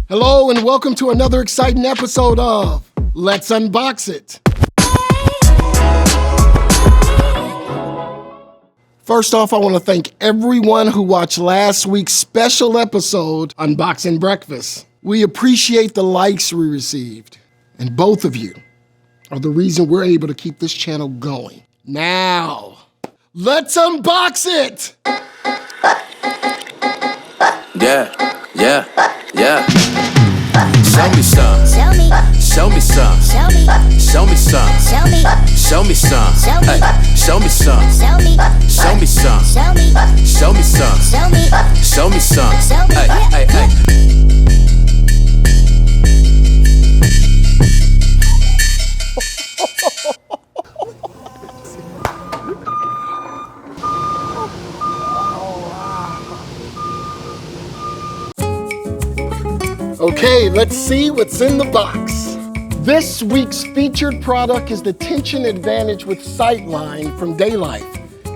Hello and welcome to another exciting episode of Let's Unbox It. First off, I want to thank everyone who watched last week's special episode, Unboxing Breakfast. We appreciate the likes we received, and both of you are the reason we're able to keep this channel going. Now, let's unbox it! Yeah. Show me some. Show me some. Show me some. Show me some. Hey, show me some. Show me some. Show me some. Hey. Okay, let's see what's in the box. This week's featured product is the Tensioned Advantage with SightLine from Da-Lite.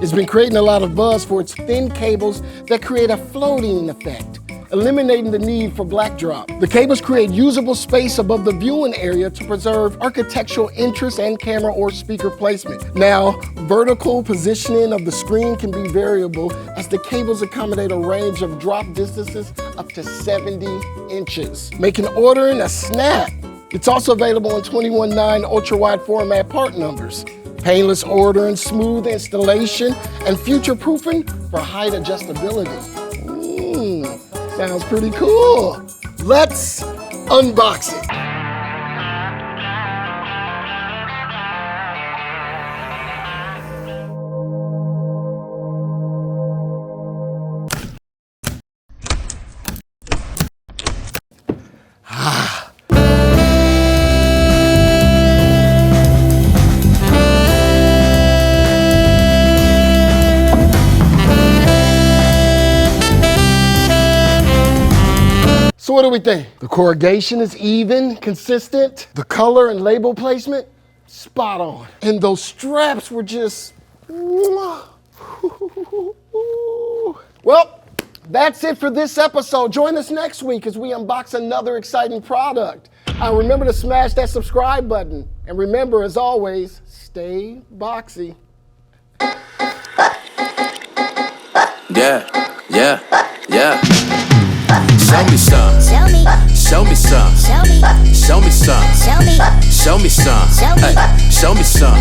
It's been creating a lot of buzz for its thin cables that create a floating effect, eliminating the need for black drop. The cables create usable space above the viewing area to preserve architectural interest and camera or speaker placement. Now, vertical positioning of the screen can be variable as the cables accommodate a range of drop distances up to 70 inches, making ordering a snap. It's also available in 21.9 ultra-wide format part numbers. Painless ordering, smooth installation, and future-proofing for height adjustability. Sounds pretty cool. Let's unbox it. So what do we think? The corrugation is even, consistent. The color and label placement, spot on. And those straps were just, well, that's it for this episode. Join us next week as we unbox another exciting product. Remember to smash that subscribe button. And remember, as always, stay boxy. Yeah. Show me some. Show me some. Show me some. Show me some. Hey, show me some.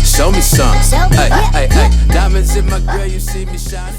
Show me some. Hey. Diamonds in my grill, you see me shining.